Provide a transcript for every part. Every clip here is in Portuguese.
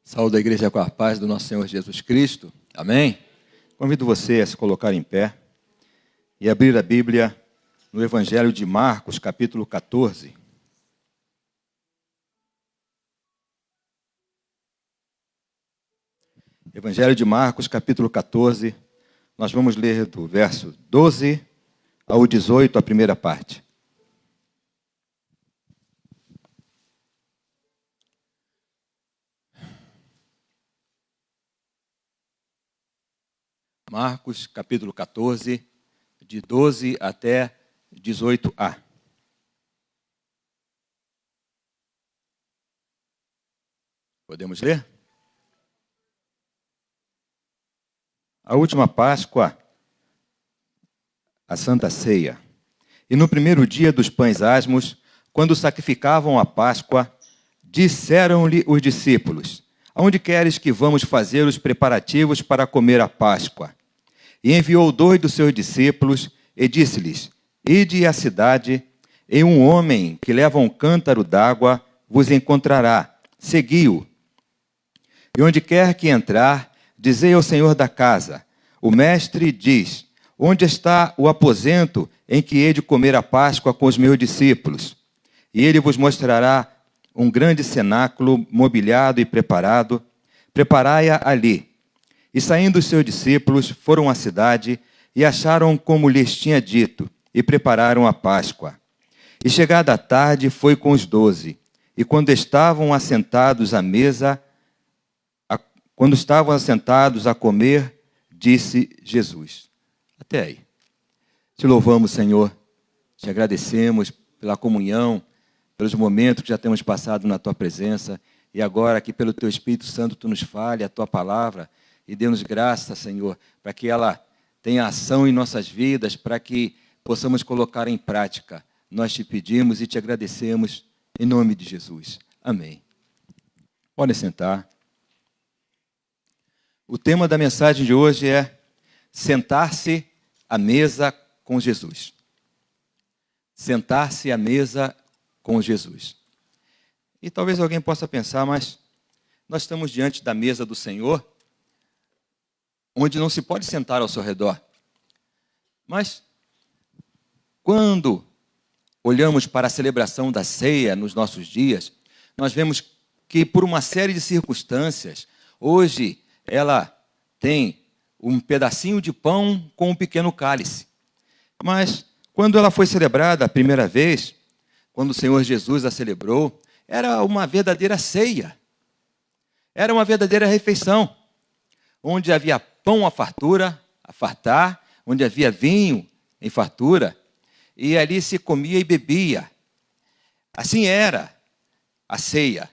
Saúde a igreja com a paz do nosso Senhor Jesus Cristo. Amém? Convido você a se colocar em pé e abrir a Bíblia no Evangelho de Marcos, capítulo 14. Evangelho de Marcos, capítulo 14. Nós vamos ler do verso 12 ao 18, a primeira parte. Marcos, capítulo 14, de 12 até 18a. Podemos ler? A última Páscoa, a Santa Ceia. E no primeiro dia dos pães asmos, quando sacrificavam a Páscoa, disseram-lhe os discípulos: aonde queres que vamos fazer os preparativos para comer a Páscoa? E enviou 2 dos seus discípulos e disse-lhes: ide à cidade, e um homem que leva um cântaro d'água vos encontrará. Segui-o. E onde quer que entrar, dizei ao senhor da casa: o mestre diz: onde está o aposento em que hei de comer a Páscoa com os meus discípulos? E ele vos mostrará um grande cenáculo mobiliado e preparado. Preparai-a ali. E saindo os seus discípulos, foram à cidade e acharam como lhes tinha dito, e prepararam a Páscoa. E chegada a tarde, foi com os 12. E quando estavam assentados à mesa, a comer, disse Jesus. Até aí. Te louvamos, Senhor. Te agradecemos pela comunhão, pelos momentos que já temos passado na Tua presença. E agora que pelo Teu Espírito Santo Tu nos fale a Tua palavra. E dê-nos graça, Senhor, para que ela tenha ação em nossas vidas, para que possamos colocar em prática. Nós te pedimos e te agradecemos em nome de Jesus. Amém. Podem sentar. O tema da mensagem de hoje é sentar-se à mesa com Jesus. Sentar-se à mesa com Jesus. E talvez alguém possa pensar, mas nós estamos diante da mesa do Senhor, onde não se pode sentar ao seu redor. Mas, quando olhamos para a celebração da ceia nos nossos dias, nós vemos que, por uma série de circunstâncias, hoje ela tem um pedacinho de pão com um pequeno cálice. Mas, quando ela foi celebrada a primeira vez, quando o Senhor Jesus a celebrou, era uma verdadeira ceia. Era uma verdadeira refeição, onde havia pão a fartar, onde havia vinho em fartura, e ali se comia e bebia. Assim era a ceia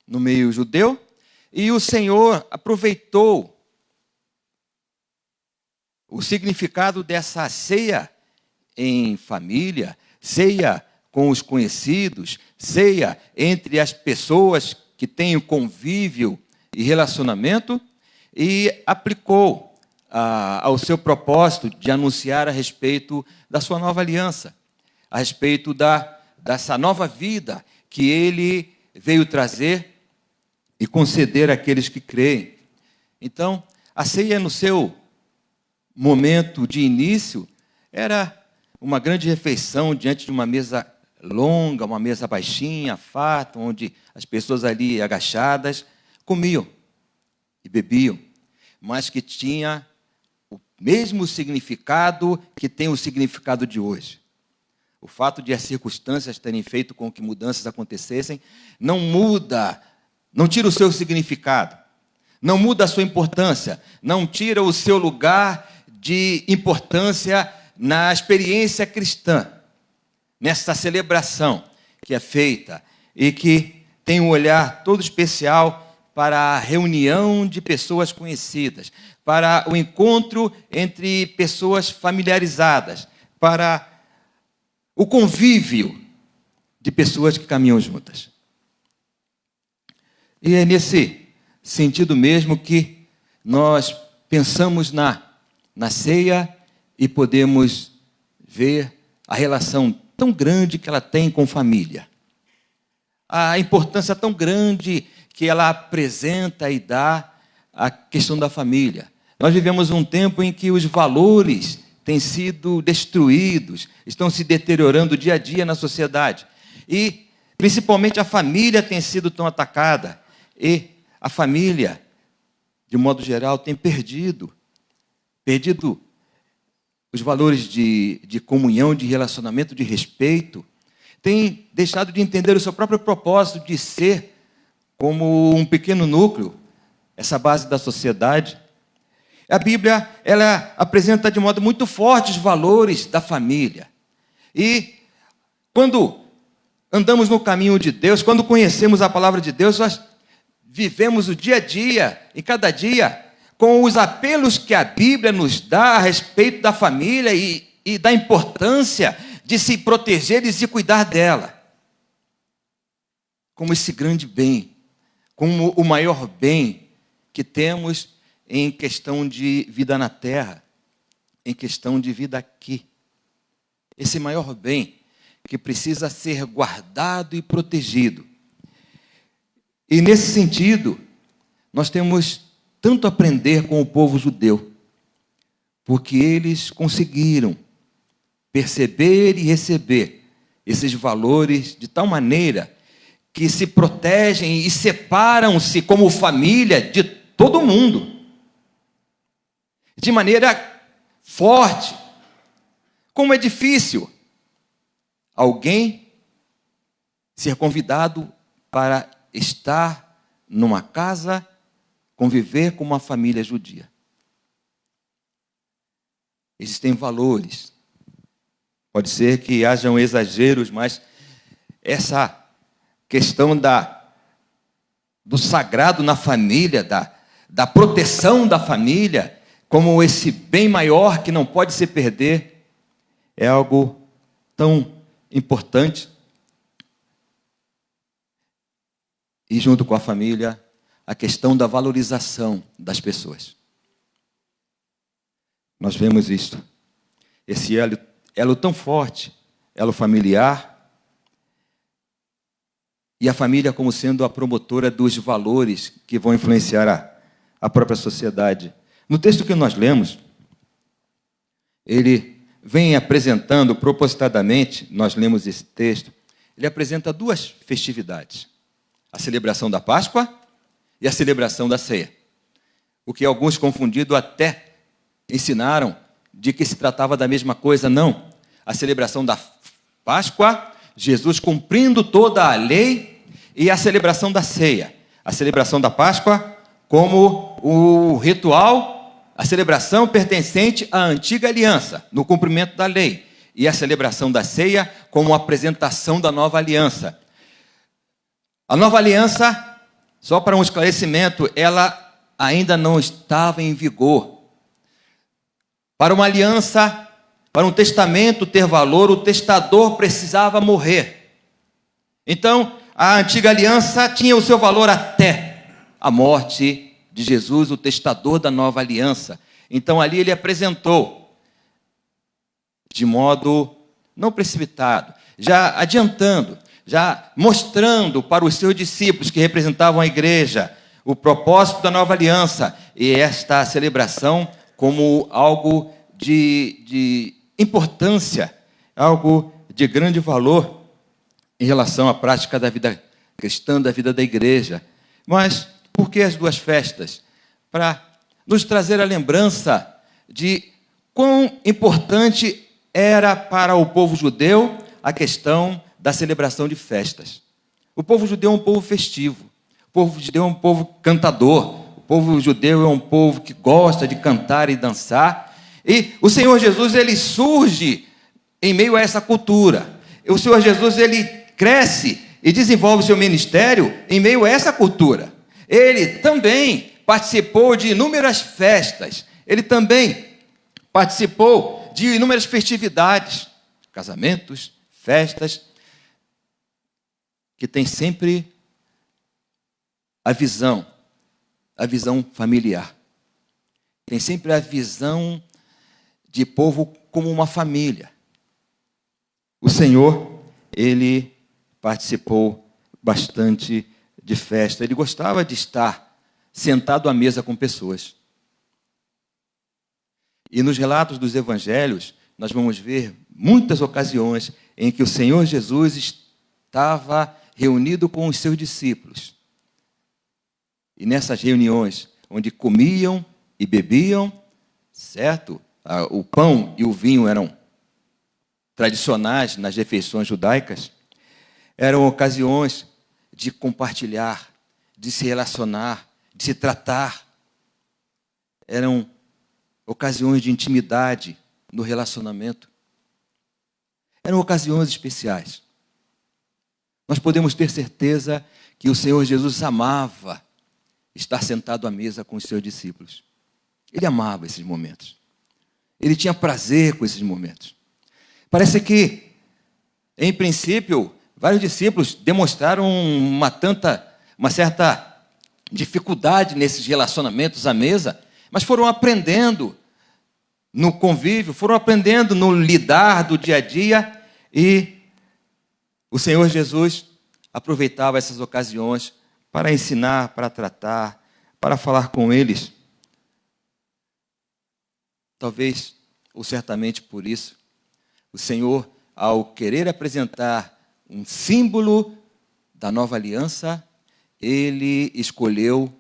no meio judeu, e o Senhor aproveitou o significado dessa ceia em família, ceia com os conhecidos, ceia entre as pessoas que têm o convívio e relacionamento, e aplicou ao seu propósito de anunciar a respeito da sua nova aliança, a respeito dessa nova vida que ele veio trazer e conceder àqueles que creem. Então, a ceia no seu momento de início era uma grande refeição diante de uma mesa longa, uma mesa baixinha, farta, onde as pessoas ali agachadas comiam e bebiam, mas que tinha o mesmo significado que tem o significado de hoje. O fato de as circunstâncias terem feito com que mudanças acontecessem não muda, não tira o seu significado, não muda a sua importância, não tira o seu lugar de importância na experiência cristã, nessa celebração que é feita e que tem um olhar todo especial para a reunião de pessoas conhecidas, para o encontro entre pessoas familiarizadas, para o convívio de pessoas que caminham juntas. E é nesse sentido mesmo que nós pensamos na ceia e podemos ver a relação tão grande que ela tem com família. A importância tão grande que ela apresenta e dá à questão da família. Nós vivemos um tempo em que os valores têm sido destruídos, estão se deteriorando dia a dia na sociedade. E, principalmente, a família tem sido tão atacada. E a família, de modo geral, tem perdido os valores de comunhão, de relacionamento, de respeito, tem deixado de entender o seu próprio propósito de ser como um pequeno núcleo, essa base da sociedade. A Bíblia, ela apresenta de modo muito forte os valores da família. E quando andamos no caminho de Deus, quando conhecemos a palavra de Deus, nós vivemos o dia a dia, em cada dia, com os apelos que a Bíblia nos dá a respeito da família e da importância de se proteger e se cuidar dela. Como esse grande bem, como o maior bem que temos em questão de vida na terra, em questão de vida aqui. Esse maior bem que precisa ser guardado e protegido. E nesse sentido, nós temos tanto a aprender com o povo judeu, porque eles conseguiram perceber e receber esses valores de tal maneira que se protegem e separam-se como família de todo mundo, de maneira forte. Como é difícil alguém ser convidado para estar numa casa, conviver com uma família judia. Existem valores. Pode ser que hajam exageros, mas essa questão do sagrado na família, da proteção da família, como esse bem maior que não pode se perder, é algo tão importante. E junto com a família, a questão da valorização das pessoas. Nós vemos isto. Esse elo tão forte, elo familiar, e a família como sendo a promotora dos valores que vão influenciar a própria sociedade. No texto que nós lemos, ele vem apresentando propositadamente, nós lemos esse texto, ele apresenta duas festividades: a celebração da Páscoa e a celebração da ceia. O que alguns confundidos até ensinaram de que se tratava da mesma coisa. Não. A celebração da Páscoa, Jesus cumprindo toda a lei, e a celebração da ceia. A celebração da Páscoa como o ritual, a celebração pertencente à antiga aliança, no cumprimento da lei. E a celebração da ceia como a apresentação da nova aliança. A nova aliança, só para um esclarecimento, ela ainda não estava em vigor. Para uma aliança, para um testamento ter valor, o testador precisava morrer. Então, a antiga aliança tinha o seu valor até a morte de Jesus, o testador da nova aliança. Então, ali ele apresentou, de modo não precipitado, já adiantando, já mostrando para os seus discípulos que representavam a igreja o propósito da nova aliança e esta celebração como algo de importância, algo de grande valor em relação à prática da vida cristã, da vida da igreja. Mas por que as duas festas? Para nos trazer a lembrança de quão importante era para o povo judeu a questão da celebração de festas. O povo judeu é um povo festivo, o povo judeu é um povo cantador, o povo judeu é um povo que gosta de cantar e dançar, e o Senhor Jesus, ele surge em meio a essa cultura. O Senhor Jesus, ele cresce e desenvolve o seu ministério em meio a essa cultura. Ele também participou de inúmeras festas, ele também participou de inúmeras festividades, casamentos, festas, que tem sempre a visão familiar. Tem sempre a visão de povo como uma família. O Senhor, ele participou bastante de festa, ele gostava de estar sentado à mesa com pessoas. E nos relatos dos evangelhos, nós vamos ver muitas ocasiões em que o Senhor Jesus estava reunido com os seus discípulos. E nessas reuniões, onde comiam e bebiam, certo? O pão e o vinho eram tradicionais nas refeições judaicas, eram ocasiões de compartilhar, de se relacionar, de se tratar. Eram ocasiões de intimidade no relacionamento. Eram ocasiões especiais. Nós podemos ter certeza que o Senhor Jesus amava estar sentado à mesa com os seus discípulos. Ele amava esses momentos. Ele tinha prazer com esses momentos. Parece que, em princípio, vários discípulos demonstraram uma certa dificuldade nesses relacionamentos à mesa, mas foram aprendendo no convívio, foram aprendendo no lidar do dia a dia, e o Senhor Jesus aproveitava essas ocasiões para ensinar, para tratar, para falar com eles. Talvez, ou certamente por isso, o Senhor, ao querer apresentar um símbolo da nova aliança, ele escolheu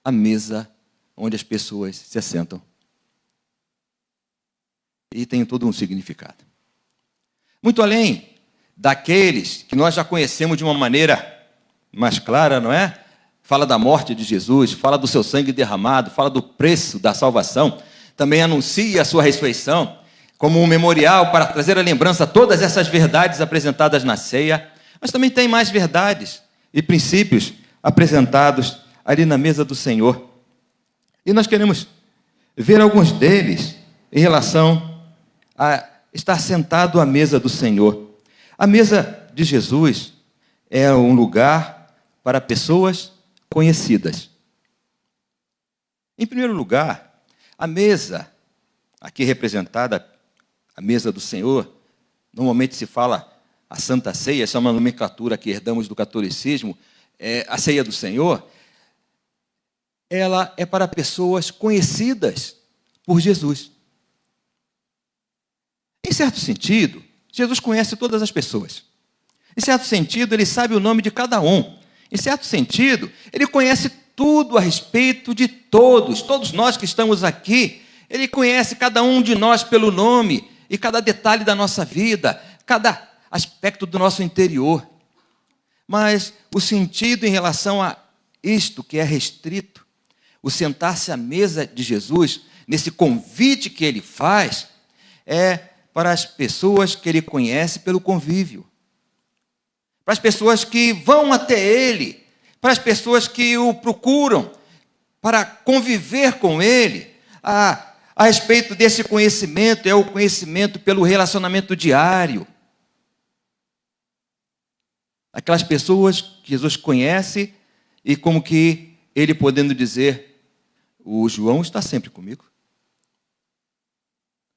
a mesa onde as pessoas se assentam. E tem todo um significado. Muito além daqueles que nós já conhecemos de uma maneira mais clara, não é? Fala da morte de Jesus, fala do seu sangue derramado, fala do preço da salvação, também anuncia a sua ressurreição como um memorial para trazer à lembrança todas essas verdades apresentadas na ceia, mas também tem mais verdades e princípios apresentados ali na mesa do Senhor. E nós queremos ver alguns deles em relação a estar sentado à mesa do Senhor. A mesa de Jesus é um lugar para pessoas conhecidas. Em primeiro lugar, a mesa, aqui representada, a mesa do Senhor, normalmente se fala a Santa Ceia, essa é uma nomenclatura que herdamos do catolicismo, a ceia do Senhor, ela é para pessoas conhecidas por Jesus. Em certo sentido, Jesus conhece todas as pessoas. Em certo sentido, ele sabe o nome de cada um. Em certo sentido, ele conhece tudo a respeito de todos nós que estamos aqui. Ele conhece cada um de nós pelo nome e cada detalhe da nossa vida, cada aspecto do nosso interior. Mas o sentido em relação a isto que é restrito, o sentar-se à mesa de Jesus, nesse convite que ele faz, é para as pessoas que ele conhece pelo convívio, para as pessoas que vão até ele, para as pessoas que o procuram, para conviver com ele. A respeito desse conhecimento, é o conhecimento pelo relacionamento diário. Aquelas pessoas que Jesus conhece e como que ele podendo dizer, o João está sempre comigo.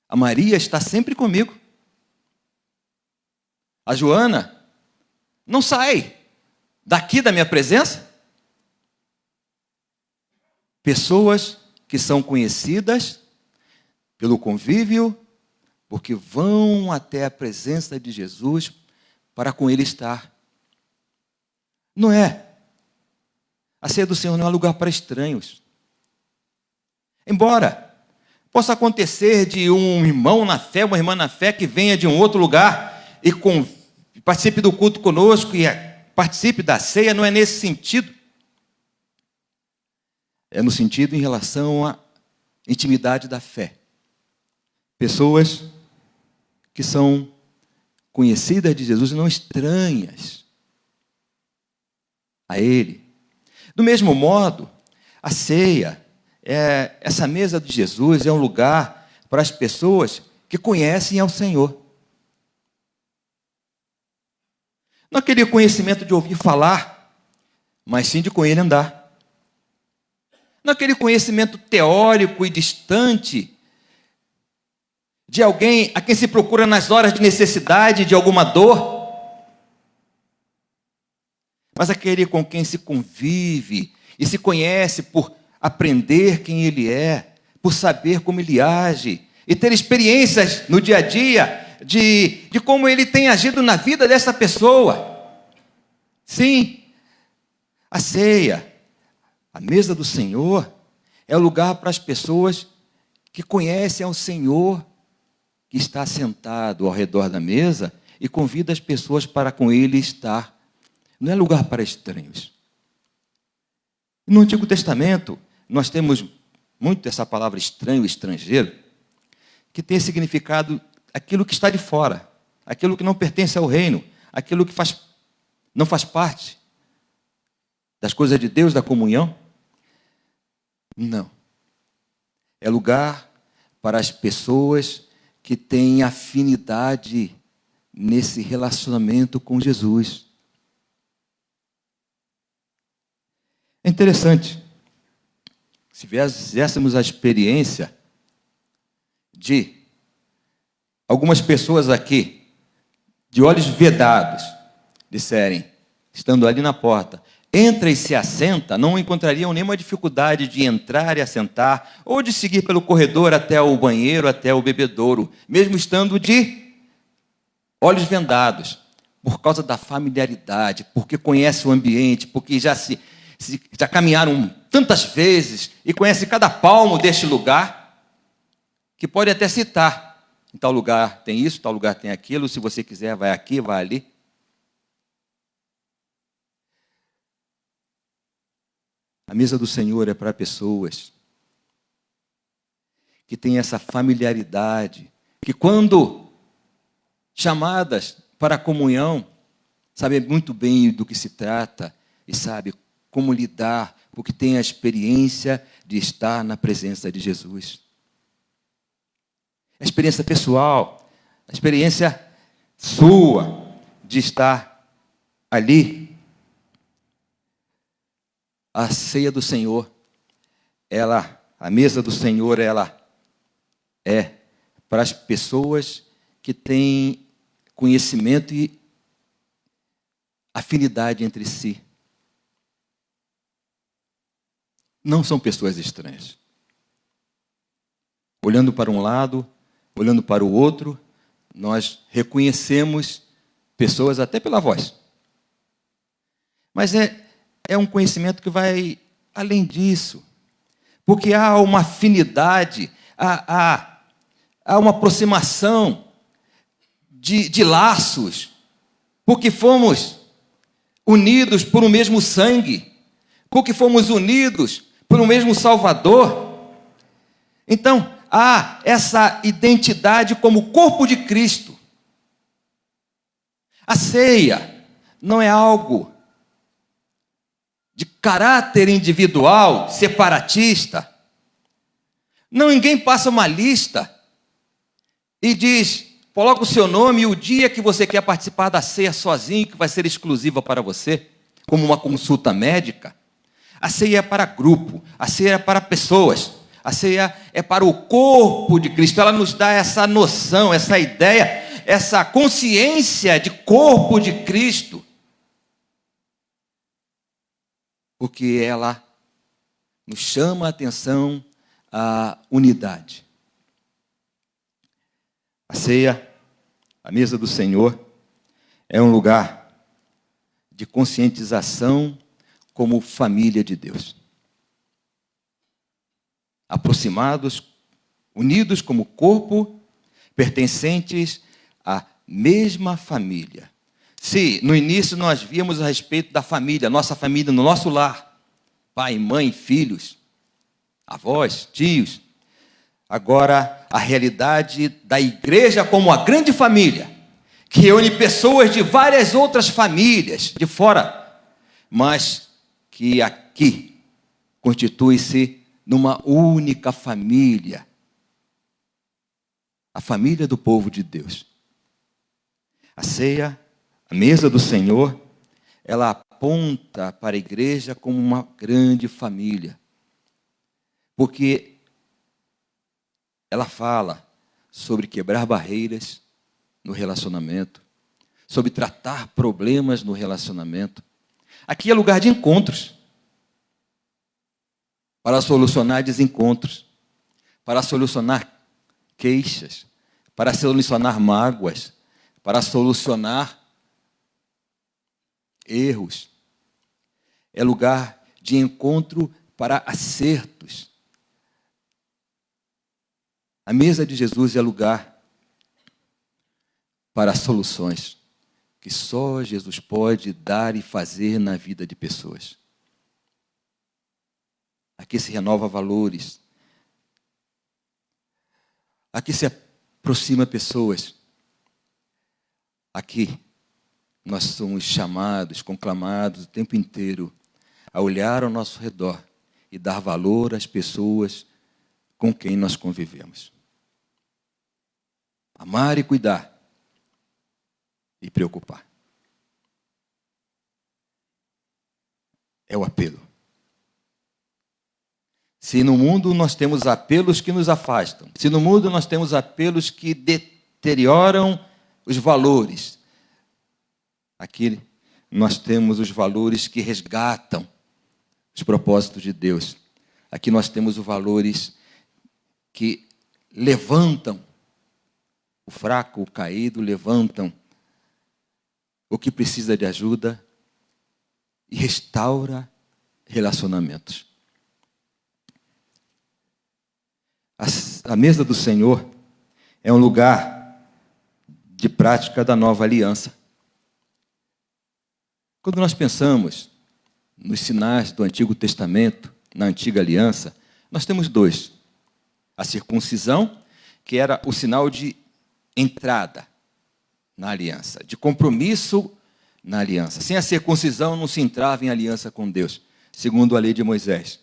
A Maria está sempre comigo. A Joana não sai daqui da minha presença. Pessoas que são conhecidas pelo convívio, porque vão até a presença de Jesus para com ele estar. Não é. A ceia do Senhor não é lugar para estranhos. Embora possa acontecer de um irmão na fé, uma irmã na fé que venha de um outro lugar e participe do culto conosco e participe da ceia, não é nesse sentido. É no sentido em relação à intimidade da fé. Pessoas que são conhecidas de Jesus e não estranhas a Ele. Do mesmo modo, a ceia, essa mesa de Jesus é um lugar para as pessoas que conhecem ao Senhor. Não aquele conhecimento de ouvir falar, mas sim de com Ele andar. Não aquele conhecimento teórico e distante de alguém a quem se procura nas horas de necessidade, de alguma dor. mas aquele com quem se convive e se conhece por aprender quem ele é, por saber como ele age e ter experiências no dia a dia de como ele tem agido na vida dessa pessoa. Sim, a ceia, a mesa do Senhor, é o lugar para as pessoas que conhecem ao Senhor, que está sentado ao redor da mesa e convida as pessoas para com ele estar. Não é lugar para estranhos. No Antigo Testamento, nós temos muito essa palavra estranho, estrangeiro, que tem significado aquilo que está de fora, aquilo que não pertence ao reino, aquilo que não faz parte das coisas de Deus, da comunhão. Não. É lugar para as pessoas que têm afinidade nesse relacionamento com Jesus. É interessante, se fizéssemos a experiência de algumas pessoas aqui, de olhos vedados, disserem, estando ali na porta, entra e se assenta, não encontrariam nenhuma dificuldade de entrar e assentar, ou de seguir pelo corredor até o banheiro, até o bebedouro, mesmo estando de olhos vendados, por causa da familiaridade, porque conhece o ambiente, porque já caminharam tantas vezes e conhece cada palmo deste lugar, que pode até citar, em tal lugar tem isso, tal lugar tem aquilo, se você quiser vai aqui, vai ali. A mesa do Senhor é para pessoas que têm essa familiaridade, que quando chamadas para a comunhão, sabem muito bem do que se trata e sabem como lidar, porque têm a experiência de estar na presença de Jesus. A experiência pessoal, a experiência sua de estar ali. A ceia do Senhor, a mesa do Senhor, ela é para as pessoas que têm conhecimento e afinidade entre si. Não são pessoas estranhas. Olhando para um lado, olhando para o outro, nós reconhecemos pessoas até pela voz. Mas é um conhecimento que vai além disso. Porque há uma afinidade, há uma aproximação de laços, porque fomos unidos por um mesmo sangue, porque fomos unidos por um mesmo Salvador. Então, há essa identidade como corpo de Cristo. A ceia não é algo de caráter individual, separatista. Não, ninguém passa uma lista e diz, coloca o seu nome e o dia que você quer participar da ceia sozinho, que vai ser exclusiva para você, como uma consulta médica. A ceia é para grupo, a ceia é para pessoas, a ceia é para o corpo de Cristo. Ela nos dá essa noção, essa ideia, essa consciência de corpo de Cristo. Porque ela nos chama a atenção à unidade. A ceia, a mesa do Senhor, é um lugar de conscientização como família de Deus. Aproximados, unidos como corpo, pertencentes à mesma família. Se no início nós víamos a respeito da família, nossa família no nosso lar, pai, mãe, filhos, avós, tios, agora a realidade da igreja como a grande família, que reúne pessoas de várias outras famílias de fora, mas que aqui constitui-se numa única família, a família do povo de Deus. A ceia, a mesa do Senhor, ela aponta para a igreja como uma grande família, porque ela fala sobre quebrar barreiras no relacionamento, sobre tratar problemas no relacionamento. Aqui é lugar de encontros, para solucionar desencontros, para solucionar queixas, para solucionar mágoas, para solucionar erros. É lugar de encontro para acertos. A mesa de Jesus é lugar para soluções que só Jesus pode dar e fazer na vida de pessoas. Aqui se renova valores. Aqui se aproxima pessoas. Aqui nós somos chamados, conclamados o tempo inteiro a olhar ao nosso redor e dar valor às pessoas com quem nós convivemos. Amar e cuidar e preocupar. É o apelo. Se no mundo nós temos apelos que nos afastam, se no mundo nós temos apelos que deterioram os valores, aqui nós temos os valores que resgatam os propósitos de Deus. Aqui nós temos os valores que levantam o fraco, o caído, levantam o que precisa de ajuda e restaura relacionamentos. A mesa do Senhor é um lugar de prática da nova aliança. Quando nós pensamos nos sinais do Antigo Testamento, na Antiga Aliança, nós temos dois. A circuncisão, que era o sinal de entrada na aliança, de compromisso na aliança. Sem a circuncisão não se entrava em aliança com Deus, segundo a lei de Moisés.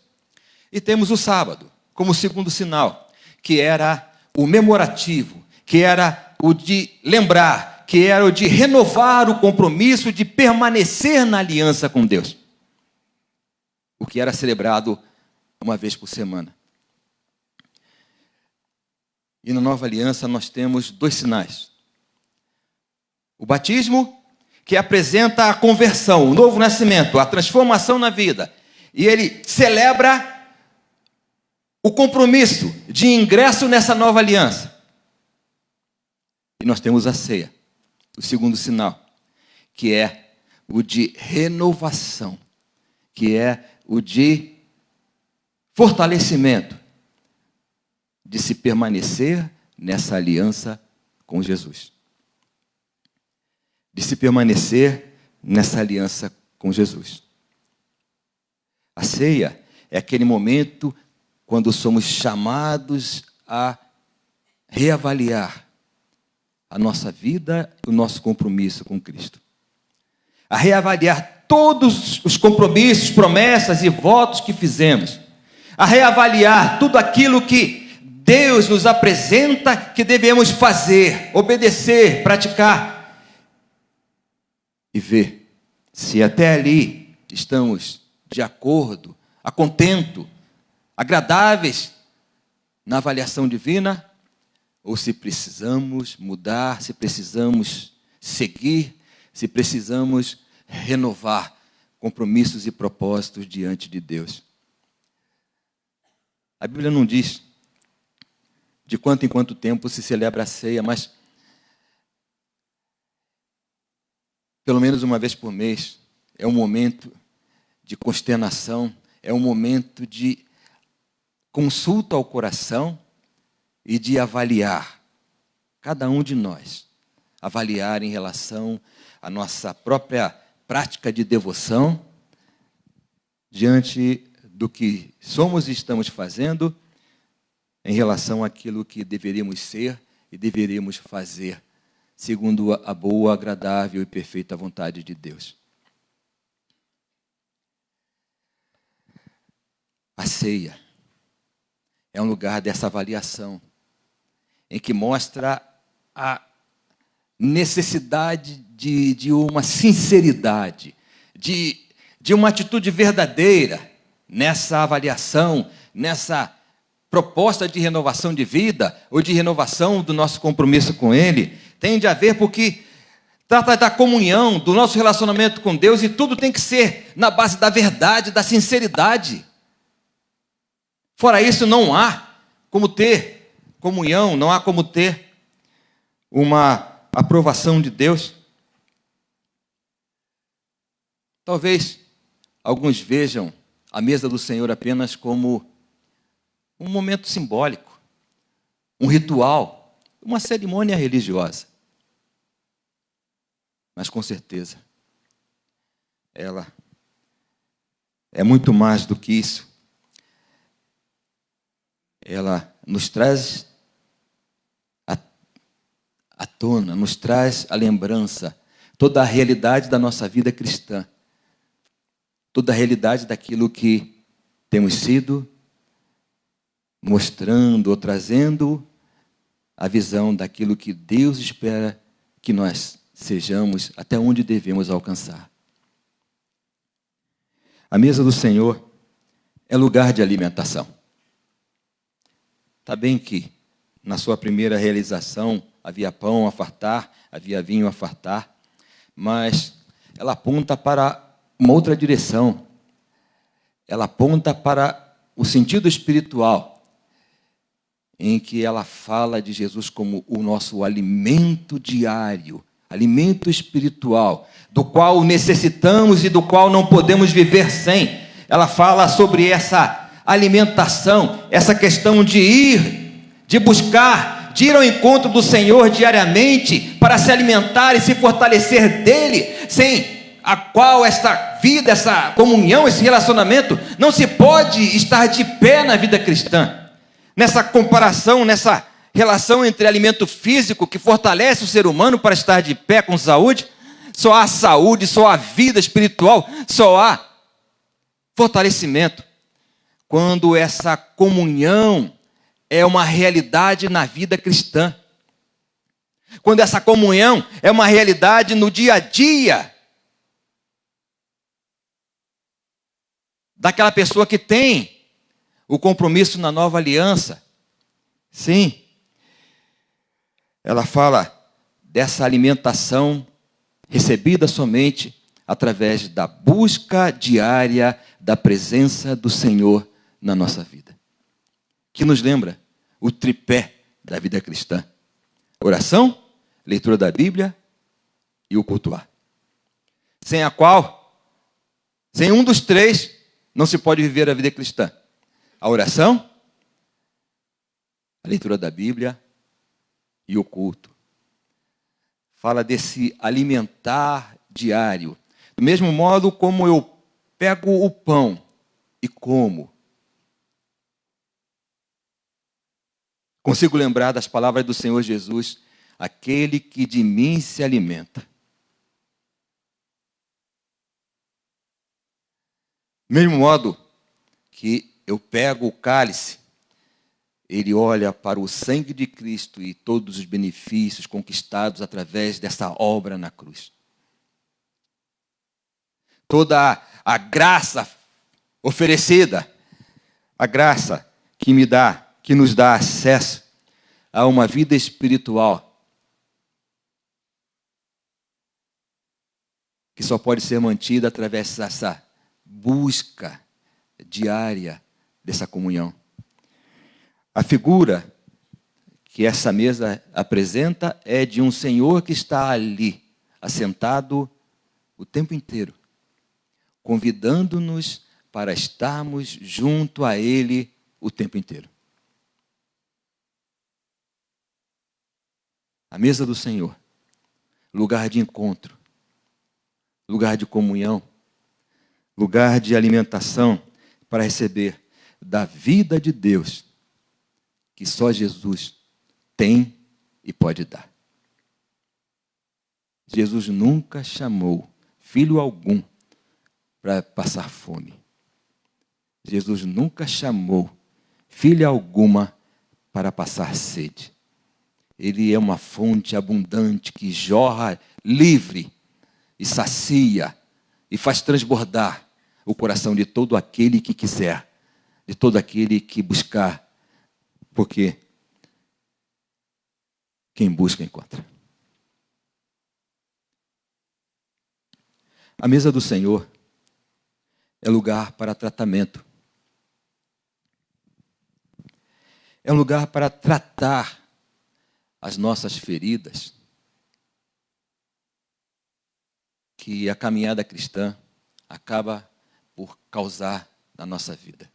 E temos o sábado, como segundo sinal, que era o memorativo, que era o de lembrar, que era o de renovar o compromisso de permanecer na aliança com Deus. O que era celebrado uma vez por semana. E na nova aliança nós temos dois sinais. O batismo, que apresenta a conversão, o novo nascimento, a transformação na vida. E ele celebra o compromisso de ingresso nessa nova aliança. E nós temos a ceia, o segundo sinal, que é o de renovação, que é o de fortalecimento, de se permanecer nessa aliança com Jesus. De se permanecer nessa aliança com Jesus. A ceia é aquele momento quando somos chamados a reavaliar a nossa vida e o nosso compromisso com Cristo. A reavaliar todos os compromissos, promessas e votos que fizemos. A reavaliar tudo aquilo que Deus nos apresenta que devemos fazer, obedecer, praticar. E ver se até ali estamos de acordo, a contento, agradáveis na avaliação divina, ou se precisamos mudar, se precisamos seguir, se precisamos renovar compromissos e propósitos diante de Deus. A Bíblia não diz de quanto em quanto tempo se celebra a ceia, mas pelo menos uma vez por mês é um momento de consternação, é um momento de consulta ao coração e de avaliar, cada um de nós, avaliar em relação à nossa própria prática de devoção diante do que somos e estamos fazendo em relação àquilo que deveríamos ser e deveríamos fazer, segundo a boa, agradável e perfeita vontade de Deus. A ceia é um lugar dessa avaliação, em que mostra a necessidade de uma sinceridade, de uma atitude verdadeira nessa avaliação, nessa proposta de renovação de vida ou de renovação do nosso compromisso com Ele. Tem de haver porque trata da comunhão, do nosso relacionamento com Deus, e tudo tem que ser na base da verdade, da sinceridade. Fora isso, não há como ter comunhão, não há como ter uma aprovação de Deus. Talvez alguns vejam a mesa do Senhor apenas como um momento simbólico, um ritual, uma cerimônia religiosa. Mas com certeza, ela é muito mais do que isso. Ela nos traz à tona, nos traz a lembrança, toda a realidade da nossa vida cristã, toda a realidade daquilo que temos sido, mostrando ou trazendo a visão daquilo que Deus espera que nós sejamos, até onde devemos alcançar. A mesa do Senhor é lugar de alimentação. Está bem que na sua primeira realização havia pão a fartar, havia vinho a fartar, mas ela aponta para uma outra direção. Ela aponta para o sentido espiritual, em que ela fala de Jesus como o nosso alimento diário, alimento espiritual, do qual necessitamos e do qual não podemos viver sem. Ela fala sobre essa alimentação, essa questão de ir, de buscar, de ir ao encontro do Senhor diariamente para se alimentar e se fortalecer dele, sem a qual esta vida, essa comunhão, esse relacionamento não se pode estar de pé na vida cristã. Nessa comparação, nessa relação entre alimento físico que fortalece o ser humano para estar de pé com saúde, só há saúde, só há vida espiritual, só há fortalecimento quando essa comunhão é uma realidade na vida cristã. Quando essa comunhão é uma realidade no dia a dia daquela pessoa que tem o compromisso na nova aliança. Sim, ela fala dessa alimentação recebida somente através da busca diária da presença do Senhor na nossa vida. Que nos lembra o tripé da vida cristã: oração, leitura da Bíblia e o cultuar. Sem a qual, sem um dos três, não se pode viver a vida cristã. A oração, a leitura da Bíblia e o culto. Fala desse alimentar diário. Do mesmo modo como eu pego o pão e como, consigo lembrar das palavras do Senhor Jesus: aquele que de mim se alimenta. Do mesmo modo que eu pego o cálice, ele olha para o sangue de Cristo e todos os benefícios conquistados através dessa obra na cruz. Toda a graça oferecida, a graça que nos dá acesso a uma vida espiritual que só pode ser mantida através dessa busca diária dessa comunhão. A figura que essa mesa apresenta é de um Senhor que está ali, assentado o tempo inteiro, convidando-nos para estarmos junto a Ele o tempo inteiro. A mesa do Senhor, lugar de encontro, lugar de comunhão, lugar de alimentação para receber da vida de Deus que só Jesus tem e pode dar. Jesus nunca chamou filho algum para passar fome. Jesus nunca chamou filha alguma para passar sede. Ele é uma fonte abundante que jorra livre e sacia e faz transbordar o coração de todo aquele que quiser, de todo aquele que buscar, porque quem busca encontra. A mesa do Senhor é lugar para tratamento. É um lugar para tratar as nossas feridas que a caminhada cristã acaba por causar na nossa vida.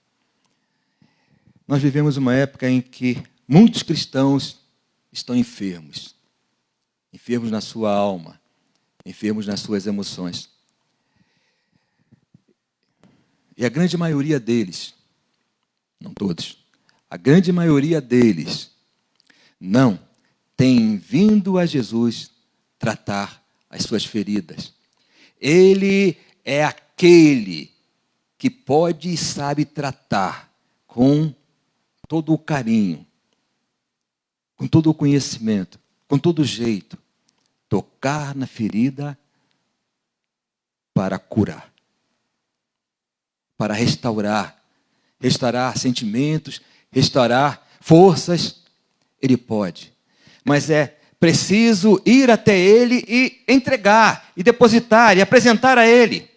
Nós vivemos uma época em que muitos cristãos estão enfermos. Enfermos na sua alma, enfermos nas suas emoções. E a grande maioria deles, não todos, a grande maioria deles não tem vindo a Jesus tratar as suas feridas. Ele é aquele que pode e sabe tratar com todo o carinho, com todo o conhecimento, com todo o jeito, tocar na ferida para curar, para restaurar sentimentos, restaurar forças. Ele pode, mas é preciso ir até Ele e entregar, e depositar, e apresentar a Ele.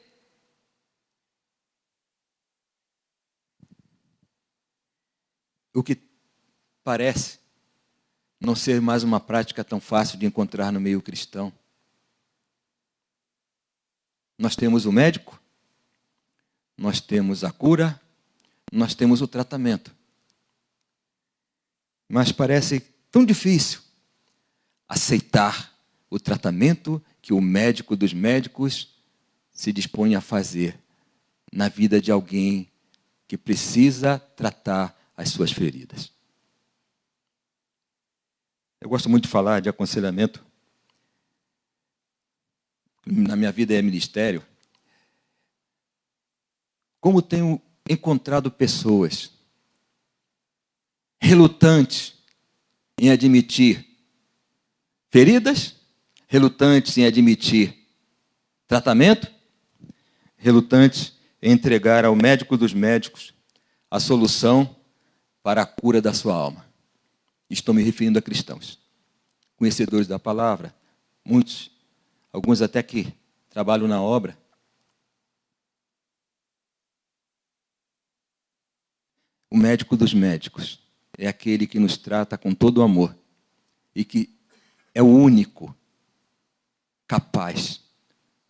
O que parece não ser mais uma prática tão fácil de encontrar no meio cristão. Nós temos o médico, nós temos a cura, nós temos o tratamento. Mas parece tão difícil aceitar o tratamento que o médico dos médicos se dispõe a fazer na vida de alguém que precisa tratar as suas feridas. Eu gosto muito de falar de aconselhamento. Na minha vida é ministério. Como tenho encontrado pessoas relutantes em admitir feridas, relutantes em admitir tratamento, relutantes em entregar ao médico dos médicos a solução para a cura da sua alma. Estou me referindo a cristãos, conhecedores da palavra, muitos, alguns até que trabalham na obra. O médico dos médicos é aquele que nos trata com todo o amor e que é o único capaz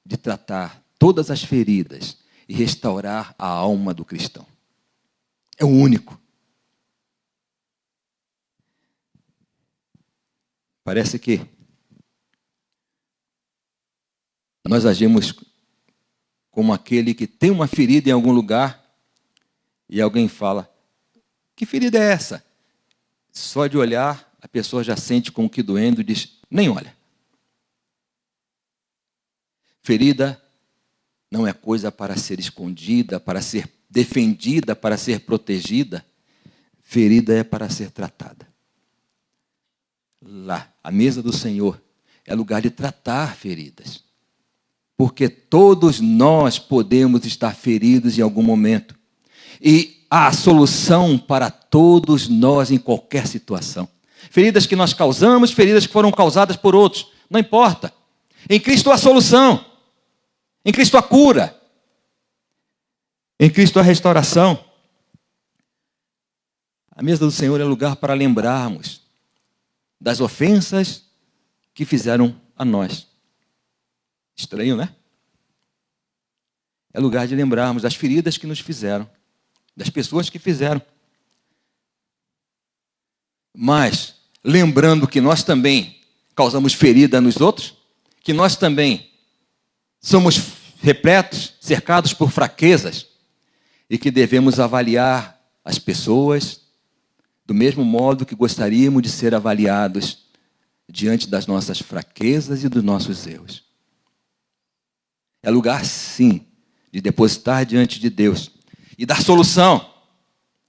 de tratar todas as feridas e restaurar a alma do cristão. É o único. Parece que nós agimos como aquele que tem uma ferida em algum lugar e alguém fala: que ferida é essa? Só de olhar, a pessoa já sente como que doendo e diz: nem olha. Ferida não é coisa para ser escondida, para ser defendida, para ser protegida. Ferida é para ser tratada. Lá, a mesa do Senhor é lugar de tratar feridas. Porque todos nós podemos estar feridos em algum momento. E há solução para todos nós em qualquer situação. Feridas que nós causamos, feridas que foram causadas por outros. Não importa. Em Cristo há solução. Em Cristo há cura. Em Cristo há restauração. A mesa do Senhor é lugar para lembrarmos das ofensas que fizeram a nós. Estranho, né? É lugar de lembrarmos das feridas que nos fizeram, das pessoas que fizeram. Mas, lembrando que nós também causamos ferida nos outros, que nós também somos repletos, cercados por fraquezas, e que devemos avaliar as pessoas do mesmo modo que gostaríamos de ser avaliados diante das nossas fraquezas e dos nossos erros. É lugar, sim, de depositar diante de Deus e dar solução.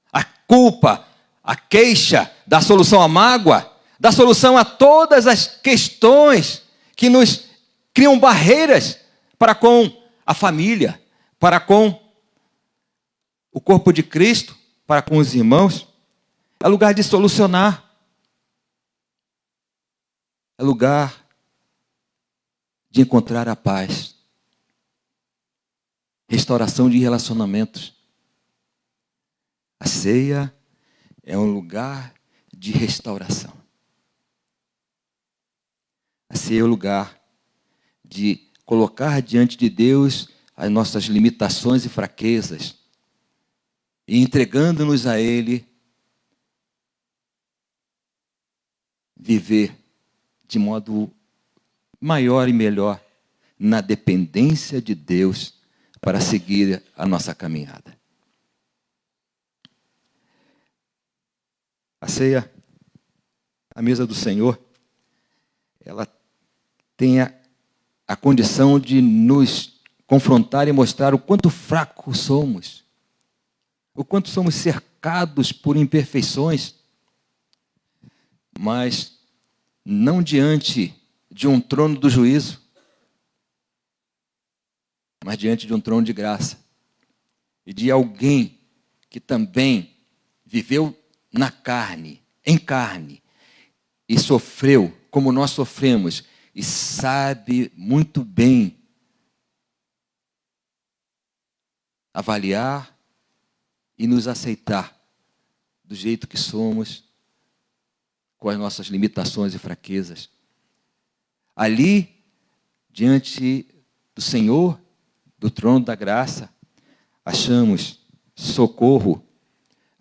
A culpa, a queixa, dar solução à mágoa, dar solução a todas as questões que nos criam barreiras para com a família, para com o corpo de Cristo, para com os irmãos. É lugar de solucionar. É lugar de encontrar a paz. restauração de relacionamentos. A ceia é um lugar de restauração. A ceia é o lugar de colocar diante de Deus as nossas limitações e fraquezas e entregando-nos a Ele, viver de modo maior e melhor na dependência de Deus para seguir a nossa caminhada. A ceia, a mesa do Senhor, ela tem a condição de nos confrontar e mostrar o quanto fracos somos, o quanto somos cercados por imperfeições, mas não diante de um trono do juízo, mas diante de um trono de graça e de alguém que também viveu na carne, em carne, e sofreu como nós sofremos, e sabe muito bem avaliar e nos aceitar do jeito que somos, com as nossas limitações e fraquezas. Ali, diante do Senhor, do trono da graça, achamos socorro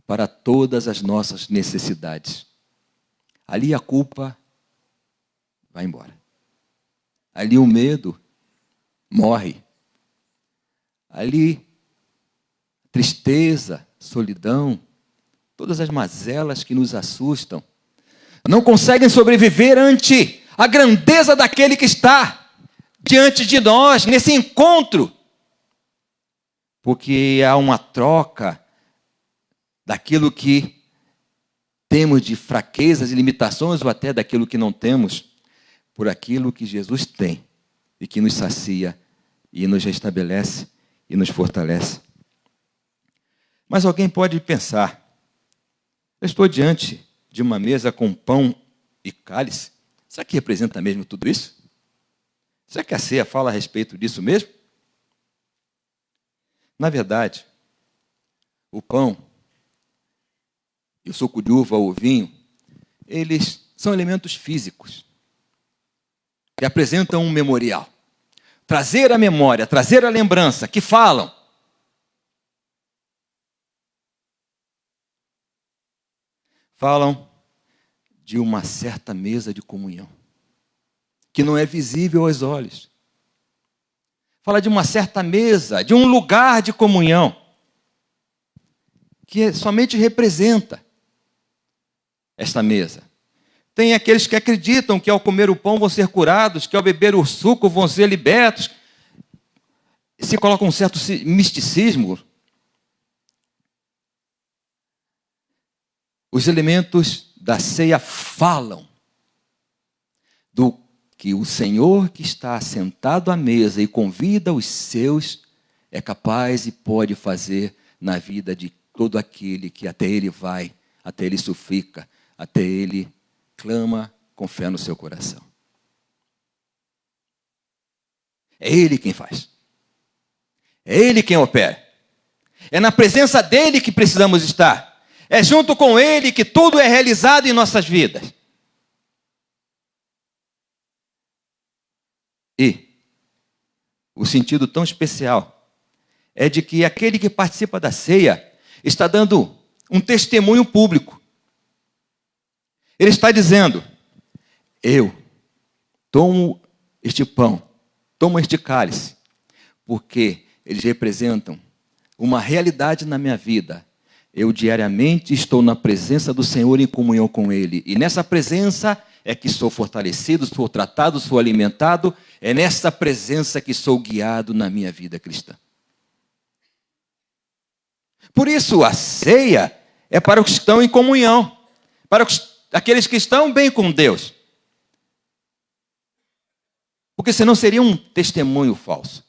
para todas as nossas necessidades. Ali a culpa vai embora. Ali o medo morre. Ali tristeza, solidão, todas as mazelas que nos assustam, não conseguem sobreviver ante a grandeza daquele que está diante de nós, nesse encontro. Porque há uma troca daquilo que temos de fraquezas e limitações, ou até daquilo que não temos, por aquilo que Jesus tem, e que nos sacia, e nos restabelece, e nos fortalece. Mas alguém pode pensar, eu estou diante de uma mesa com pão e cálice, será que representa mesmo tudo isso? Será que a ceia fala a respeito disso mesmo? Na verdade, o pão e o suco de uva ou o vinho, eles são elementos físicos que apresentam um memorial. Trazer a memória, trazer a lembrança, que falam. Falam de uma certa mesa de comunhão, que não é visível aos olhos. Fala de uma certa mesa, de um lugar de comunhão, que somente representa esta mesa. Tem aqueles que acreditam que ao comer o pão vão ser curados, que ao beber o suco vão ser libertos. Se coloca um certo misticismo. Os elementos da ceia falam do que o Senhor que está sentado à mesa e convida os seus é capaz e pode fazer na vida de todo aquele que até Ele vai, até Ele suplica, até Ele clama com fé no seu coração. É Ele quem faz. É Ele quem opera. É na presença dEle que precisamos estar. É junto com Ele que tudo é realizado em nossas vidas. E o sentido tão especial é de que aquele que participa da ceia está dando um testemunho público. Ele está dizendo, eu tomo este pão, tomo este cálice, porque eles representam uma realidade na minha vida. Eu diariamente estou na presença do Senhor em comunhão com Ele. E nessa presença é que sou fortalecido, sou tratado, sou alimentado. É nessa presença que sou guiado na minha vida cristã. Por isso, a ceia é para os que estão em comunhão, para aqueles que estão bem com Deus. Porque senão seria um testemunho falso.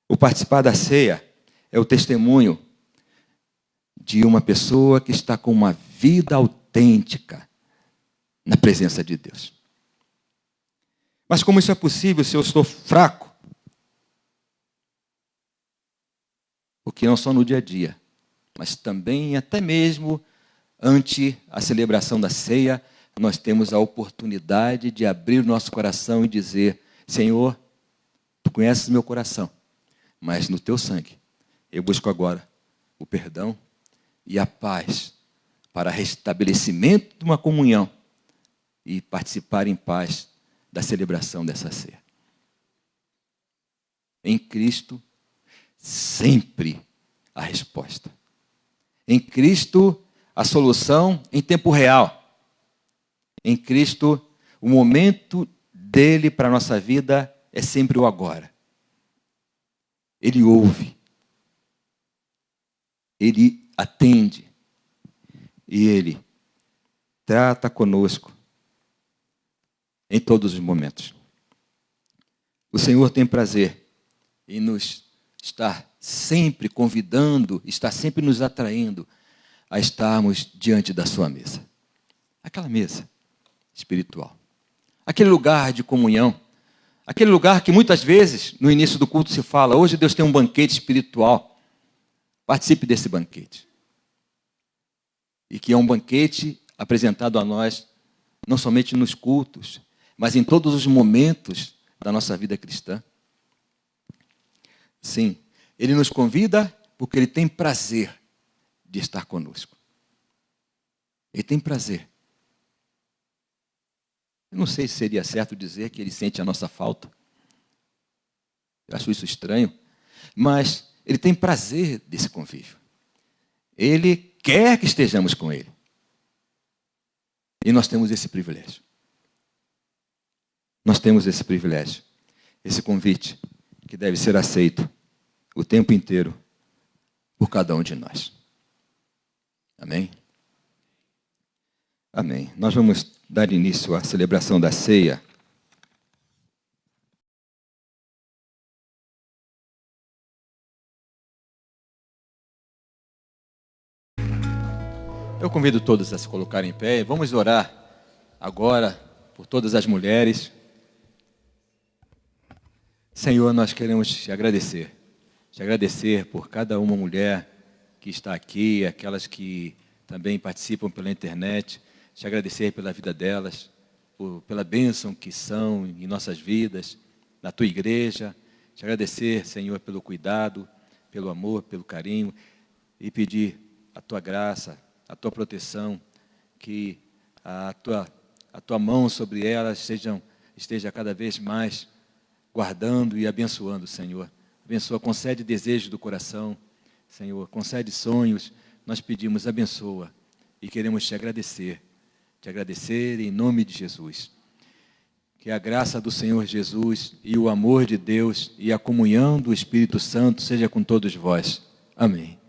O participar da ceia é o testemunho de uma pessoa que está com uma vida autêntica na presença de Deus. Mas como isso é possível se eu estou fraco? Porque não só no dia a dia, mas também, até mesmo, ante a celebração da ceia, nós temos a oportunidade de abrir o nosso coração e dizer: Senhor, Tu conheces meu coração, mas no Teu sangue eu busco agora o perdão e a paz para restabelecimento de uma comunhão e participar em paz da celebração dessa ceia. Em Cristo, sempre a resposta. Em Cristo, a solução em tempo real. Em Cristo, o momento dele para a nossa vida é sempre o agora. Ele ouve. Ele atende. E Ele trata conosco em todos os momentos. O Senhor tem prazer em nos estar sempre convidando, estar sempre nos atraindo a estarmos diante da sua mesa. Aquela mesa espiritual. Aquele lugar de comunhão. Aquele lugar que muitas vezes, no início do culto, se fala: hoje Deus tem um banquete espiritual. Participe desse banquete. E que é um banquete apresentado a nós, não somente nos cultos, mas em todos os momentos da nossa vida cristã. Sim, Ele nos convida porque Ele tem prazer de estar conosco. Ele tem prazer. Eu não sei se seria certo dizer que Ele sente a nossa falta. Eu acho isso estranho. Mas Ele tem prazer desse convívio. Ele quer que estejamos com Ele. E nós temos esse privilégio. Nós temos esse privilégio. Esse convite que deve ser aceito o tempo inteiro por cada um de nós. Amém? Amém. Nós vamos dar início à celebração da ceia. Eu convido todos a se colocarem em pé. Vamos orar agora por todas as mulheres. Senhor, nós queremos te agradecer. Te agradecer por cada uma mulher que está aqui, aquelas que também participam pela internet. Te agradecer pela vida delas, pela bênção que são em nossas vidas, na tua igreja. Te agradecer, Senhor, pelo cuidado, pelo amor, pelo carinho. E pedir a tua graça, a tua proteção, que a tua mão sobre elas esteja cada vez mais guardando e abençoando, Senhor. Abençoa, concede desejos do coração, Senhor, concede sonhos. Nós pedimos, abençoa, e queremos te agradecer em nome de Jesus. Que a graça do Senhor Jesus e o amor de Deus e a comunhão do Espírito Santo seja com todos vós. Amém.